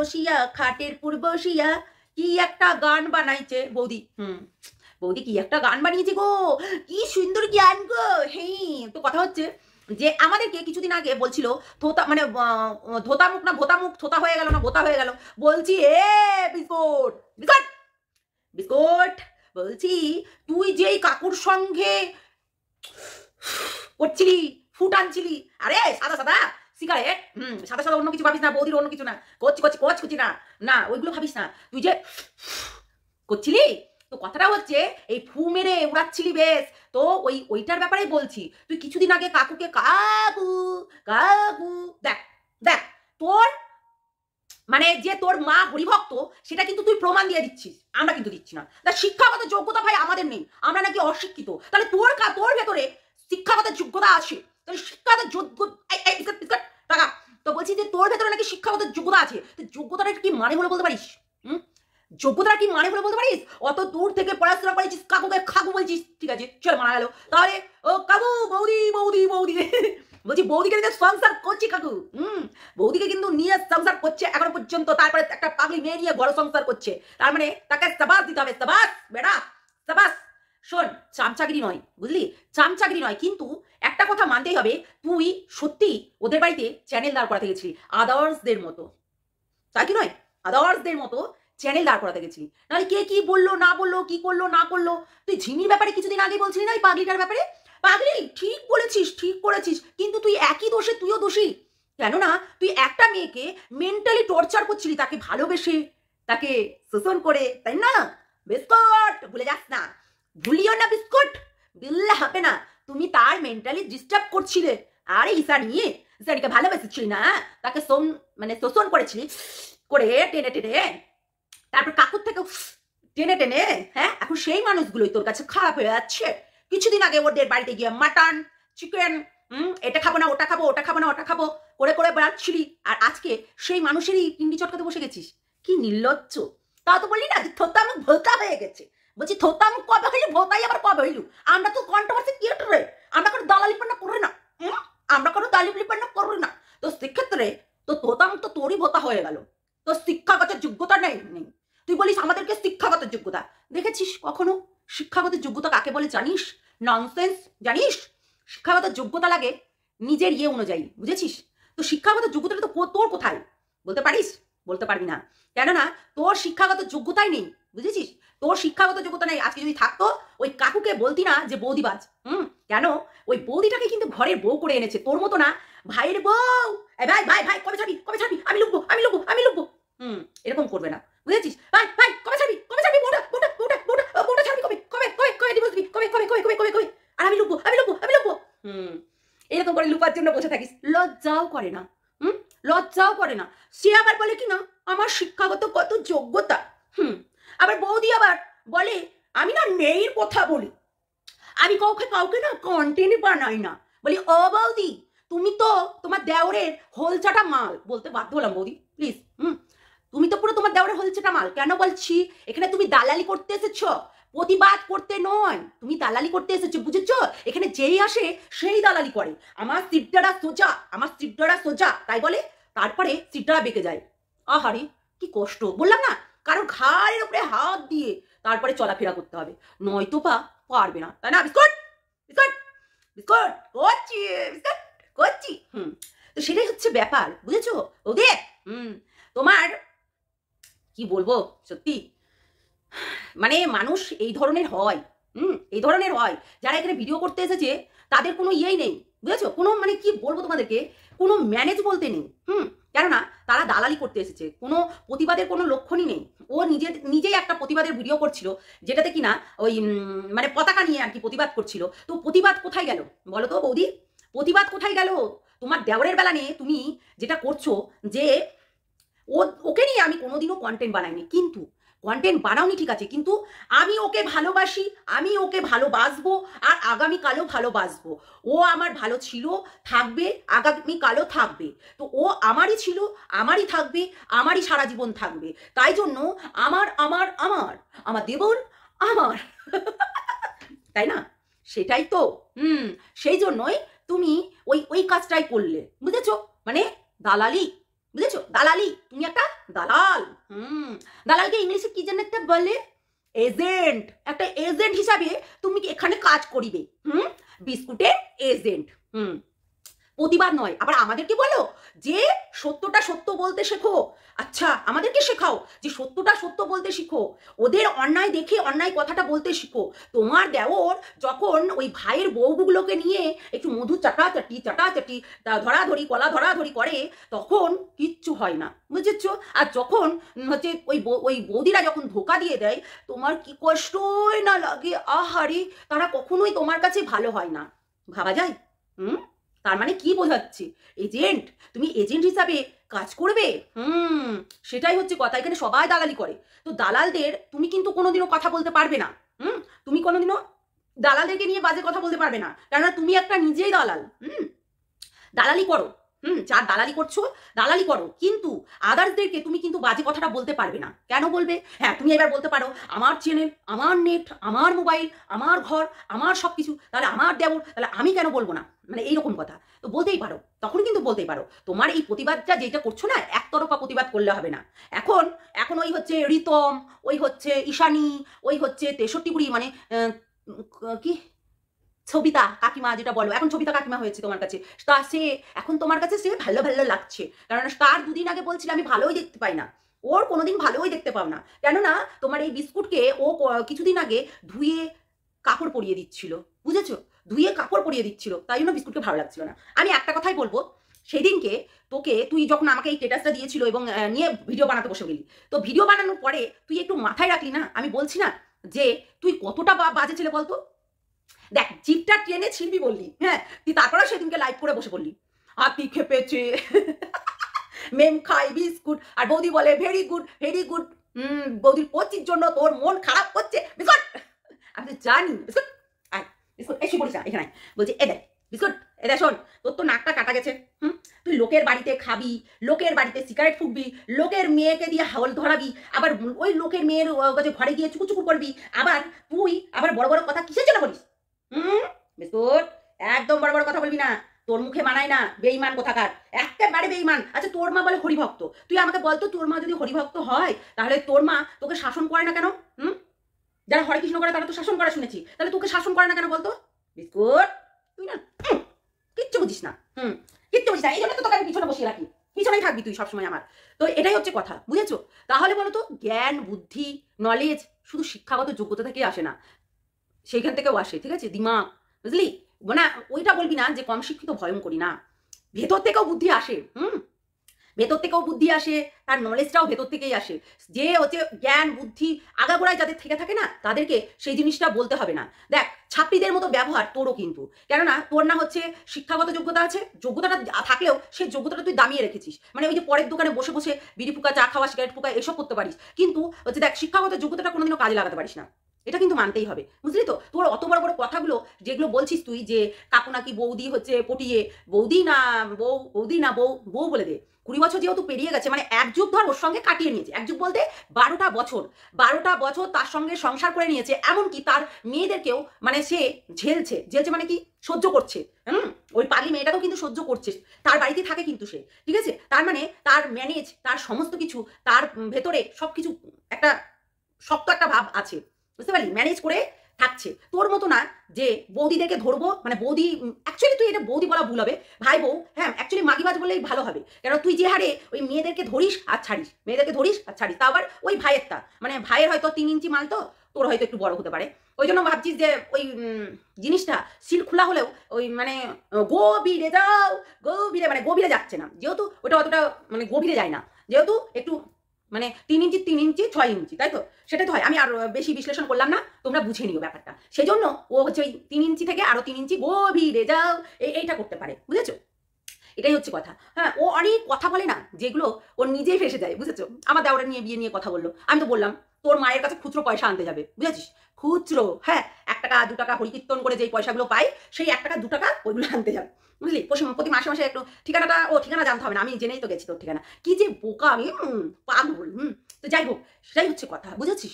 বসিয়া খাটের পুর বসিয়া কি একটা গান বানাইছে বৌদি। বৌদি কি একটা গান বানিয়েছে গো, কি সুন্দর গান গো। হেই তো কথা হচ্ছে যে আমাদেরকে কিছুদিন আগে বলছিল থোতা মানে ধোতামুখ না ভোতামুখ, থোতা হয়ে গেল না ভোতা হয়ে গেল, বলছি এ বিস্কুট বিস্কুট বিস্কুট, বলছি তুই যেই কাকুর সঙ্গে করছিলি ফুট আনছিলি, আরে সাদা সাদা সিগারেট, সাদা সাদা অন্য কিছু ভাবিস না, বৌদির অন্য কিছু না, করছি না না ওইগুলো ভাবিস না, তুই যে করছিলি, তো কথাটা হচ্ছে এই ফু মেরে উড়াচ্ছিলি বেশ, তো ওইটার ব্যাপারে বলছি। তুই কিছুদিন আগে কাকুকে কাকু কাকু দেখ দেখ তোর মানে যে তোর মা হরিভক্ত সেটা কিন্তু তুই প্রমাণ দিয়ে দিচ্ছিস, আমরা কিন্তু দিচ্ছি না। তা শিক্ষাগত যোগ্যতা ভাই আমাদের নেই, আমরা নাকি অশিক্ষিত, তাহলে তোর ভেতরে শিক্ষাগত যোগ্যতা আছে, তাহলে শিক্ষাগত টাকা তো বলছি যে তোর ভেতরে নাকি শিক্ষাগত যোগ্যতা আছে, তো যোগ্যতাটা কি মানে হলো বলতে পারিস? যোগ্যতা কি মানে হলো বলতে পারিস? অত দূর থেকে পড়াশোনা করেছিস, কাকুকে খাকু বলছিস, ঠিক আছে চল মারা গেল, তাহলে ও কাকু বৌদি বৌদি বৌদি বলছি বৌদিকে নিয়ে সংসার করছি কাকু, বৌদিকে কিন্তু নিয়ে সংসার করছে এখনো পর্যন্ত, তারপরে একটা পাগলি মেয়ে নিয়ে বড় সংসার করছে, তার মানে তাকে সাবাস দিতে হবে, সাবাস বেটা সাবাস। শোন, চামচাগিরি নয় বুঝলি, চামচাগিরি নয়, কিন্তু একটা কথা মানতেই হবে, তুই সত্যি ওদের বাড়িতে চ্যানেল দাঁড় করাতে গেছিলি আদার্সদের মতো, তাই কি নয়? আদার্সদের মতো চ্যানেল দাঁড় করাতে গেছিলি, নাহলে কে কি বললো না বললো, কি করলো না করলো। তুই ঝিমির ব্যাপারে কিছুদিন আগে বলছিলি না, এই পাগলিটার ব্যাপারে, পাগলি ঠিক বলেছিস ঠিক করেছিস, কিন্তু তুই একই দোষে তুইও দোষী, কেননা তুই একটা মেয়েকে মেন্টালি টর্চার করছিলি, তাকে ভালোবেসে তাকে শোষণ করে, তাই না? বিস্কুট ভুলে যাস না, ভুলিও না বিস্কুট, বিল্লা হবে না, তুমি তার মেন্টালি ডিস্টার্ব করছিলে, আরে ঈশানীকে ভালোবেসেছিলি না, তাকে মানে শোষণ করেছিলি করে টেনে টেনে, তারপর কাকুর থেকে টেনে টেনে, হ্যাঁ এখন সেই মানুষগুলোই তোর কাছে খারাপ হয়ে যাচ্ছে। কিছুদিন আগে ওদের বাড়িতে গিয়ে মাটন চিকেন, এটা খাবো না ওটা খাবো, ওটা খাবো না ওটা খাবো করে করে বেড়াচ্ছিলি, আর আজকে সেই মানুষেরই পিন্ডি চটকাতে বসে গেছিস, কি নির্লজ্জ। তাও তো বললি না থোতা মুখ ভোতা হয়ে গেছে, বলছি থোতা মুখ কবে হইলি, ভোতাই আবার কবে হইলু? আমরা তো কন্ট্রোভার্সি ক্রিয়েটর রে, আমরা কোনো দালালিপনা করি না, আমরা কোনো দালালিপনা করি না, তো সেক্ষেত্রে তো থোতা মুখ তো তোরই ভোতা হয়ে গেল, তো শিক্ষাগত যোগ্যতা নেই। তুই বলিস আমাদেরকে শিক্ষাগত যোগ্যতা, দেখেছিস কখনো শিক্ষাগত যোগ্যতা কাকে বলে জানিস? ননসেন্স, জানিস শিক্ষাগত যোগ্যতা লাগে নিজের ইয়ে অনুযায়ী, বুঝেছিস? তো শিক্ষাগত যোগ্যতাটা তো তোর কোথায় বলতে পারিস? বলতে পারবি না, কেননা তোর শিক্ষাগত যোগ্যতাই নেই, বুঝেছিস? তোর শিক্ষাগত যোগ্যতা নেই। আজকে যদি থাকতো ওই কাকুকে বলতি না যে বৌদিবাজ, কেন ওই বৌদিটাকে কিন্তু ঘরের বউ করে এনেছে, তোর মতো না ভাইয়ের বউ, ভাই ভাই ভাই কবে ছাড়বি কবে ছাড়বি, আমি লুকবো আমি লুকবো আমি লুকবো, এরকম করবে না, বুঝেছিস? ভাই ভাই কবে ছাড়বি বউটা বউটা বউটা বউটা বউটা ছাড়বি কবে কবে কবে কবে ডিভোর্স দিবি কবে কবে কবে কবে কবে কবে, আর আমি লুকবো আমি লুকবো আমি লুকবো, এরকম করে লুকার জন্য বসে থাকিস, লজ্জাও করে না, লজ্জাও করে না। সে আবার বলে কি না আমার শিক্ষাগত কত যোগ্যতা, আবার বৌদি আবার বলে আমি না মেয়ের কথা বলি, আমি কাউকে না কন্টেন্ট বানাই না, বলি ও বৌদি তুমি তো তোমার দেওরের হোলচাটা মাল, বলতে বাধ্য হলাম বৌদি প্লিজ, তুমি তো পুরো তোমার দেওরের হোলচাটা মাল। কেন বলছি? এখানে তুমি দালালি করতে এসেছো, প্রতিবাদ করতে নয়, তুমি দালালি করতে এসেছো, বুঝেছো? এখানে যেই আসে সেই দালালি করে, আমার সিটটা সোজা, আমার সিটটা সোজা তাই বলে, তারপরে সিটটা বেঁকে যায়। আহারে কি কষ্ট, বললাম না কারণ ঘাড়ের উপরে হাত দিয়ে তারপরে চলাফেরা করতে হবে, নয়তো বা পারবে না, তাই না? বিস্কুট বিস্কুট বিস্কুট করছি বিস্কুট করছি, তো সেটাই হচ্ছে ব্যাপার, বুঝেছো? ওদের তোমার কি বলবো, সত্যি মানে মানুষ এই ধরনের হয়, এই ধরনের হয়, যারা এখানে ভিডিও করতে এসেছে তাদের কোনো ইয়েই নেই, বুঝেছো? কোনো মানে কি বলবো তোমাদেরকে, কোনো ম্যানেজ বলতে নেই, কেননা তারা দালালি করতে এসেছে, কোনো প্রতিবাদের কোনো লক্ষণই নেই। ও নিজেই একটা প্রতিবাদের ভিডিও করছিল, যেটাতে কিনা ওই মানে পতাকা নিয়ে আর কি প্রতিবাদ করছিল, তো প্রতিবাদ কোথায় গেল বলো তো বৌদি? প্রতিবাদ কোথায় গেল? তোমার দেওরের বেলা নিয়ে তুমি যেটা করছো যে ওকে নিয়ে আমি কোনোদিনও কন্টেন্ট বানাইনি, কিন্তু কন্টেন্ট বানাওনি ঠিক আছে, কিন্তু আমি ওকে ভালোবাসি, আমি ওকে ভালোবাসবো, আর আগামীকালও ভালোবাসবো। ও আমার ভালো ছিল, থাকবে, আগামীকালও থাকবে, তো ও আমারই ছিল, আমারই থাকবে, আমারই সারা জীবন থাকবে। তাই জন্য আমার আমার আমার আমার দেবর আমার তাই না? সেটাই তো, সেই জন্যই তুমি ওই কাজটাই করলে, বুঝেছো? মানে দালালি, বুঝেছো? দালালি, তুমি একটা দালাল। দালালকে ইংলিশে কি যেন একটা বলে, এজেন্ট। একটা এজেন্ট হিসাবে তুমি এখানে কাজ করিবে। বিস্কুটের এজেন্ট। প্রতিবাদ নয়। আবার আমাদেরকে বলো যে সত্যটা সত্য বলতে শেখো। আচ্ছা, আমাদেরকে শেখাও যে সত্যটা সত্য বলতে শিখো, ওদের অন্যায় দেখে অন্যায় কথাটা বলতে শিখো। তোমার দেওর যখন ওই ভাইয়ের বউগুলোকে নিয়ে একটু মধু চাটাচাটি ধরাধরি কলা ধরাধরি করে, তখন কিচ্ছু হয় না, বুঝেছ? আর যখন হচ্ছে ওই বৌদিরা যখন ধোকা দিয়ে দেয়, তোমার কি কষ্টই না লাগে। আহারে, তারা কখনোই তোমার কাছে ভালো হয় না। ভাবা যায়? তার মানে কি বোঝাচ্ছে? এজেন্ট, তুমি এজেন্ট হিসাবে কাজ করবে। সেটাই হচ্ছে কথা। এখানে সবাই দালালি করে, তো দালালদের তুমি কিন্তু কোনোদিনও কথা বলতে পারবে না। তুমি কোনোদিনও দালালদেরকে নিয়ে বাজে কথা বলতে পারবে না, কেননা তুমি একটা নিজেই দালাল। দালালি করো, যার দালালি করছো দালালি করো, কিন্তু আদার্সদেরকে তুমি কিন্তু বাজে কথাটা বলতে পারবে না। কেন বলবে? হ্যাঁ, তুমি এবার বলতে পারো আমার চ্যানেল, আমার নেট, আমার মোবাইল, আমার ঘর, আমার সব কিছু, তাহলে আমার দেবর, তাহলে আমি কেন বলবো না? মানে এইরকম কথা তো বলতেই পারো, তখন কিন্তু বলতেই পারো। তোমার এই প্রতিবাদটা যেটা করছো না, একতরফা প্রতিবাদ করলে হবে না। এখন এখন ওই হচ্ছে রিতম, ওই হচ্ছে ঈশানী, ওই হচ্ছে 63 বুড়ি, মানে কি ছবিতা কাকিমা যেটা বলো, এখন ছবিতা কাকিমা হয়েছে তোমার কাছে। তা সে এখন তোমার কাছে সে ভালো ভালো লাগছে, কারণ তার দুদিন আগে বলছিল আমি ভালোই দেখতে পাই না। ওর কোনোদিন ভালোই দেখতে পাও না, কেননা তোমার এই বিস্কুটকে ও কিছুদিন আগে ধুয়ে কাপড় পরিয়ে দিচ্ছিল, বুঝেছো? ধুয়ে কাপড় পরিয়ে দিচ্ছিল, তাই জন্য বিস্কুটকে ভালো লাগছিল না। আমি একটা কথাই বলবো, সেদিনকে তোকে, তুই যখন আমাকে এই স্ট্যাটাসটা দিয়েছিল এবং নিয়ে ভিডিও বানাতে বসে গেলি, তো ভিডিও বানানোর পরে তুই একটু মাথায় রাখলি না? আমি বলছি না যে তুই কতটা বাজে ছেলে বলতো। দেখ, জিপটা টেনে ছিড়বি বললি, হ্যাঁ, তুই তারপরে সেদিনকে লাইভ করে বসে বললি হাতি খেপেছে, মেম খাই বিস্কুট, আর বৌদি বলে ভেরি গুড ভেরি গুড। বৌদির পচির জন্য তোর মন খারাপ করছে। বিস্কুট, আমি তো জানি। বিস্কুট আয়, বিস্কুট এসে পড়িস না এখানে। বলছি এ দেখ বিস্কুট, এ দেখ শোন, তোর তো নাকটা কাটা গেছে। তুই লোকের বাড়িতে খাবি, লোকের বাড়িতে সিগারেট ফুটবি, লোকের মেয়েকে দিয়ে হাওল ধরাবি, আবার ওই লোকের মেয়ের ঘরে গিয়ে চুকু চুকু করবি, আবার তুই আবার বড় বড় কথা কিসের জন্য বলিস? বিস্কুট, একদম বড় বড় কথা বলবি না, তোর মুখে মানায় না, বেঈমান কোথাকার, একেবারে বেঈমান। আচ্ছা, তোর মা বলে হরিভক্ত, তুই আমাকে বলতো তোর মা যদি হরিভক্ত হয় তাহলে তোর মা তোকে শাসন করে না কেন? যারা হরে কৃষ্ণ করে তারা তো শাসন করা শুনেছি, তাহলে তোকে শাসন করে না কেন বলতো? বিস্কুট, তুই না কিচ্ছু বুঝিস না, কিচ্ছু বুঝিস না, এই জন্য তো তোকে আমি পিছনে বসিয়ে রাখি, পিছনেই থাকবি তুই সবসময় আমার। তো এটাই হচ্ছে কথা, বুঝেছো? তাহলে বলো তো, জ্ঞান বুদ্ধি নলেজ শুধু শিক্ষাগত যোগ্যতা থেকেই আসে না, সেইখান থেকেও আসে, ঠিক আছে? দিমাগ, বুঝলি? মানে ওইটা বলবি না যে কম শিক্ষিত ভয়ঙ্করী, না, ভেতর থেকেও বুদ্ধি আসে। ভেতর থেকেও বুদ্ধি আসে, তার নলেজটাও ভেতর থেকেই আসে। যে হচ্ছে জ্ঞান বুদ্ধি আগাগোড়ায় যাদের থেকে থাকে না, তাদেরকে সেই জিনিসটা বলতে হবে না। দেখ, ছাত্রীদের মতো ব্যবহার তোরও কিন্তু, কেননা তোর না হচ্ছে শিক্ষাগত যোগ্যতা আছে, যোগ্যতাটা থাকলেও সেই যোগ্যতাটা তুই দামিয়ে রেখেছিস। মানে ওই যে পরের দোকানে বসে বসে বিড়ি ফুকা, চা খাওয়া, সিগারেট ফুকা এসব করতে পারিস, কিন্তু হচ্ছে দেখ শিক্ষাগত যোগ্যতাটা কোনোদিনও কাজে লাগাতে পারিস না। এটা কিন্তু মানতেই হবে, বুঝলি তো? তোর অত বড় বড় কথাগুলো যেগুলো বলছিস তুই, যে কাকু নাকি বৌদি হচ্ছে পটিয়ে, বৌদি না বউ, বৌদি না বউ, বউ বলে দে। 20 বছর যেহেতু পেরিয়ে গেছে, মানে এক যুগ ধর ওর সঙ্গে কাটিয়ে নিয়েছে, এক যুগ বলতে 12টা বছর, 12টা বছর তার সঙ্গে সংসার করে নিয়েছে, এমনকি তার মেয়েদেরকেও মানে সে ঝেলছে, মানে কি সহ্য করছে। ওই পালি মেয়েটাকেও কিন্তু সহ্য করছে, তার বাড়িতে থাকে কিন্তু সে, ঠিক আছে? তার মানে তার ম্যানেজ, তার সমস্ত কিছু, তার ভেতরে সব কিছু একটা শক্ত একটা ভাব আছে, বুঝতে পারলি? ম্যানেজ করে থাকছে। তোর মতো না যে বৌদিদেরকে ধরবো, মানে বৌদি, অ্যাকচুয়ালি তুই এটা বৌদি বলা ভুল হবে, ভাই বউ, হ্যাঁ, অ্যাকচুয়ালি মাগিবাজ বললেই ভালো হবে, কারণ তুই যে হারে ওই মেয়েদেরকে ধরিস আর ছাড়িস, মেয়েদেরকে ধরিস আর ছাড়িস, তা আবার ওই ভাইয়েরটা, মানে ভাইয়ের হয়তো 3 ইঞ্চি মাল, তো তোর হয়তো একটু বড় হতে পারে, ওই জন্য ভাবছিস যে ওই জিনিসটা সিল খোলা হলেও ওই মানে গভীরে যাও, গভীরে, মানে গভীরে যাচ্ছে না, যেহেতু ওটা অতটা মানে গভীরে যায় না, যেহেতু একটু মানে 3 ইঞ্চি 3 ইঞ্চি 6 ইঞ্চি, তাই তো? সেটাই তো হয়। আমি আর বেশি বিশ্লেষণ করলাম না, তোমরা বুঝে নিও ব্যাপারটা। সেই জন্য ও হচ্ছে ওই 3 ইঞ্চি থেকে আরো 3 ইঞ্চি গভীরে যাও, এইটা করতে পারে, বুঝেছো? এটাই হচ্ছে কথা। হ্যাঁ, ও অনেক কথা বলে না, যেগুলো ও নিজেই ফেসে যায়, বুঝেছো? আমার দেওয়াটা নিয়ে বিয়ে নিয়ে কথা বললো, আমি তো বললাম তোর মায়ের কাছে খুচরো পয়সা আনতে যাবে, বুঝেছিস? খুচরো, হ্যাঁ, 1 টাকা 2 টাকা হরিকীর্তন করে যেই পয়সাগুলো পাই, সেই 1 টাকা 2 টাকা ওইগুলো আনতে যাবে, বুঝলি? প্রতি মাসে মাসে একটু ঠিকানাটা, ও ঠিকানা জানতে হবে না, আমি জেনেই তো গেছি তোর ঠিকানা। কি যে বোকা আমি, পাগল। তো যাই হোক, সেটাই হচ্ছে কথা, বুঝেছিস?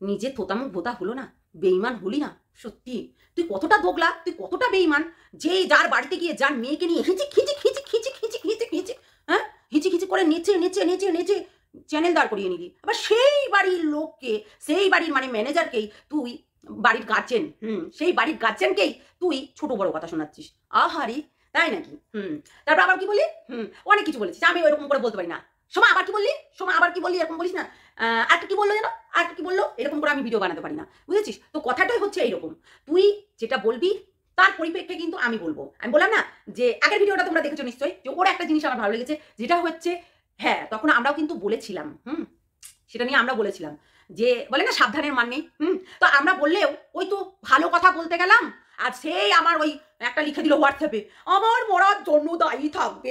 নিজে থোতামুখ ভোতা হলো না, বেইমান হলি না, সত্যি তুই কতটা দোগলা, তুই কতটা বেইমান, যে যার বাড়িতে গিয়ে যার মেয়েকে নিয়ে খিচি খিচি খিচি খিচি খিচি খিচি খিচি, হ্যাঁ, হিচি খিচি করে নেচে নেচে নেচে নেচে চ্যানেল দাঁড় করিয়ে নিলি, আবার সেই বাড়ির লোককে, সেই বাড়ির মানে ম্যানেজারকেই তুই, বাড়ির গার্জেন, সেই বাড়ির গার্জেনকেই তুই ছোট বড় কথা শোনাচ্ছিস। আহারি, তাই নাকি? তারপর আবার কি বলি? অনেক কিছু বলেছিস, আমি ওইরকম করে বলতে পারি না। সোমা আবার কি বললি? সোমা আবার কি বললি? এরকম বলিস না। আর কি বললো যেন, আর কি বললো, এরকম করে আমি ভিডিও বানাতে পারি না, বুঝেছিস? তো কথাটাই হচ্ছে এইরকম, তুই যেটা বলবি তার পরিপ্রেক্ষে কিন্তু আমি বলবো। আমি বললাম না যে আগের ভিডিওটা তোমরা দেখেছো নিশ্চয়ই, যে ওর একটা জিনিস আমার ভালো লেগেছে, যেটা হচ্ছে হ্যাঁ তখন আমরাও কিন্তু বলেছিলাম, সেটা নিয়ে আমরা বলেছিলাম যে বলে না সাবধানের মান নেই। তো আমরা বললেও ওই তো ভালো কথা বলতে গেলাম, আর সেই আমার ওই একটা লিখে দিল হোয়াটসঅ্যাপে, আমার মরার জন্য দায়ী থাকবে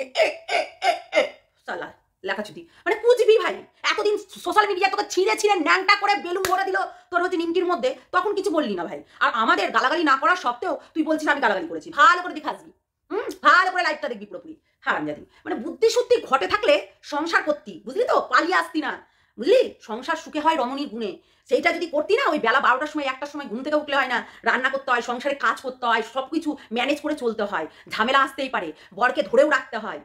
সালা লেখাছুটি, মানে কুচবি ভাই। এতদিন সোশ্যাল মিডিয়া তোকে ছিঁড়ে ছিঁড়ে ন্যাংটা করে বেলুন ভরে দিল তোর হচ্ছে নিমকির মধ্যে, তখন কিছু বললি না ভাই। আর আমাদের গালাগালি না করার সত্ত্বেও তুই বলছিস আমি গালাগালি করেছি। ভালো করে দেখে আসবি, ভালো করে লাইফটা দেখবি পুরোপুরি। হারামজাদি, মানে বুদ্ধি শুদ্ধি ঘটে থাকলে সংসার করতি, বুঝলি তো? পালিয়ে আসতি না, বুঝলি? সংসার সুখে হয় রমণীর গুণে, সেইটা যদি করতি না, ওই বেলা 12টার সময় 1টার সময় ঘুম থেকে উঠলে হয় না, রান্না করতে হয়, সংসারে কাজ করতে হয়, সব কিছু ম্যানেজ করে চলতে হয়, ঝামেলা আসতেই পারে, বরকে ধরেও রাখতে হয়,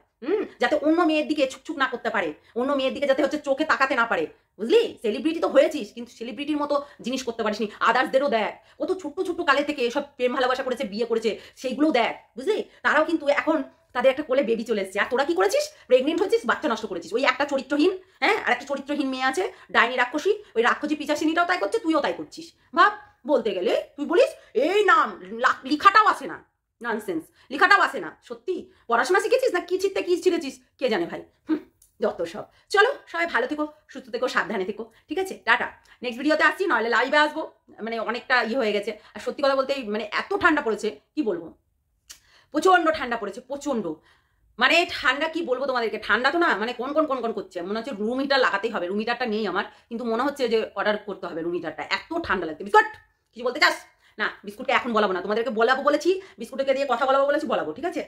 যাতে অন্য মেয়ের দিকে ছুকছুক না করতে পারে, অন্য মেয়ের দিকে যাতে হচ্ছে চোখে তাকাতে না পারে, বুঝলি? সেলিব্রিটি তো হয়েছিস, কিন্তু সেলিব্রিটির মতো জিনিস করতে পারিসনি। আদার্সদেরও দেখ, কত ছোট্ট ছোট্ট কালে থেকে এসব প্রেম ভালোবাসা করেছে, বিয়ে করেছে, সেইগুলোও দেখ, বুঝলি? তারাও কিন্তু এখন তাদের একটা কোলে বেবি চলে এসেছে, আর তোরা কি করেছিস? প্রেগনেন্ট হয়েছিস, বাচ্চা নষ্ট করেছিস। ওই একটা চরিত্রহীন, আর একটা চরিত্রহীন মেয়ে আছে, ডাইনি রাক্ষসী, ওই রাক্ষসী পিচাসিনীটাও তাই করছে, তুইও তাই করছিস। ভাব, বলতে গেলে তুই বলিস এই নাম, লিখাটাও আসে না, ননসেন্স, লিখাটাও আসে না। সত্যি পড়াশোনা শিখেছিস না কি ছিটতে কি ছিঁড়েছিস কে জানে ভাই, যত সব। চলো সবাই ভালো থেকো, সুস্থ থেকো, সাবধানে থেকো, ঠিক আছে? টাটা। নেক্সট ভিডিওতে আসছি, নইলে লাইভে আসবো, মানে অনেকটা হয়ে গেছে। আর সত্যি কথা বলতে মানে এত ঠান্ডা পড়েছে, কি বলবো, প্রচন্ড ঠান্ডা পড়েছে, প্রচন্ড। মানে ঠান্ডা কি বলবো তোমাদেরকে, ঠান্ডা তো না, মানে কোন কোন কোন কোন করছে, মনে হচ্ছে রুম হিটার লাগাতেই হবে। রুম হিটারটা নেই আমার, কিন্তু মনে হচ্ছে যে অর্ডার করতে হবে রুম হিটারটা, এত ঠান্ডা লাগছে। বিস্কুট কিছু বলতে চাস? না, বিস্কুটকে এখন বলাবো না, তোমাদেরকে বলাবো বলেছি, বিস্কুটকে দিয়ে কথা বলাবো বলেছি, বলাবো, ঠিক আছে?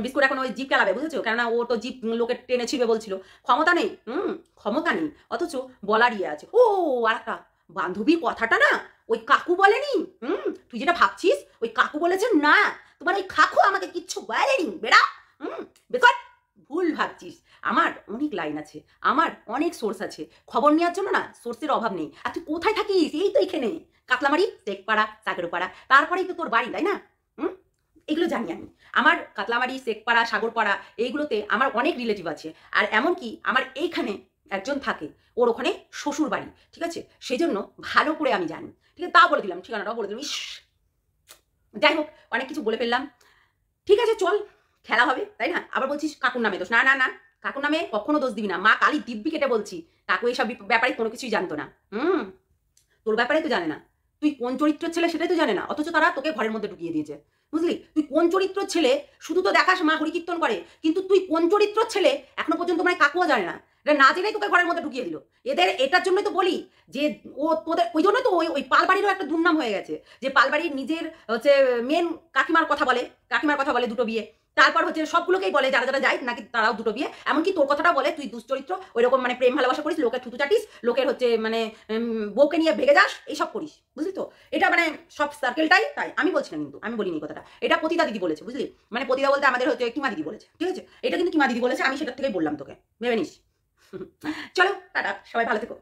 বিস্কুট এখন ওই জিপ চালাবে, বুঝেছো? কেননা ও তো জিপ লোকে টেনে ছিঁড়বে বলছিল, ক্ষমতা নেই, ক্ষমতা নেই, অথচ বলার ইয়ে আছে। ও আর একটা বান্ধবীর কথাটা না ওই কাকু বলেনি, তুই যেটা ভাবছিস ওই কাকু বলেছে না, তোমার ওই কাকু আমাকে কিচ্ছু বলেনি, বেড়া, বেকার ভুল ভাবছিস। আমার অনেক লাইন আছে, আমার অনেক সোর্স আছে, খবর নেওয়ার জন্য না সোর্সের অভাব নেই। আর তুই কোথায় থাকিস? এই তো এখানে কাতলামারি, শেখপাড়া, সাগরপাড়া, তারপরেই তো তোর বাড়ি, তাই না? এগুলো জানি আমি। আমার কাতলামারি, শেখপাড়া, সাগরপাড়া এইগুলোতে আমার অনেক রিলেটিভ আছে। আর এমনকি আমার এইখানে একজন থাকে, ওর ওখানে শ্বশুর বাড়ি, ঠিক আছে? সেই জন্য ভালো করে আমি জানি, ঠিক আছে? তাও বলে দিলাম, ঠিকানাটাও বলে দিলাম। ইস, যাই হোক, অনেক কিছু বলে ফেললাম, ঠিক আছে? চল, খেলা হবে, তাই না? আবার বলছিস কাকুর নামে দোষ, না না না, কাকুর নামে কখনো দোষ দিবি না। মা কালী দিব্যি কেটে বলছি, কাকু এইসব ব্যাপারে কোনো কিছুই জানতো না। তোর ব্যাপারে তো জানে না, তুই কোন চরিত্রের ছেলে সেটাই তো জানে না, অথচ তারা তোকে ঘরের মধ্যে ঢুকিয়ে দিয়েছে, বুঝলি? তুই কোন চরিত্রের ছেলে শুধু তো দেখাস মা হরিকীর্তন করে, কিন্তু তুই কোন চরিত্রের ছেলে এখনো পর্যন্ত মানে কাকুও জানে না। এটা না জেনেই তোকে ঘরের মধ্যে ঢুকিয়ে দিল। এদের এটার জন্যই তো বলি যে ও তোদের, ওই জন্যই তো ওই পালবাড়িরও একটা দুর্নাম হয়ে গেছে, যে পালবাড়ির নিজের হচ্ছে মেন কাকিমার কথা বলে দুটো বিয়ে, তারপর হচ্ছে সবগুলোকেই বলে যারা যারা যায় নাকি তারাও দুটো বিয়ে, এমনকি তোর কথাটা বলে তুই দুশ্চরিত্র, ওইরকম মানে প্রেম ভালোবাসা করিস, লোকের থুতু চাটিস, লোকের হচ্ছে মানে বউকে নিয়ে ভেগে যাস, এইসব করিস, বুঝলি তো? এটা মানে সব সার্কেলটাই তাই। আমি বলছি না, কিন্তু আমি বলিনি কথাটা, এটা পতিতা দিদি বলেছে, বুঝলি? মানে পতিতা বলতে আমাদের হচ্ছে কিমা দিদি বলেছে, ঠিক আছে? এটা কিন্তু কিমা দিদি বলেছে, আমি সেটার থেকেই বললাম তোকে, ভেবে নিস। চলো টাটা, সবাই ভালো থেকো।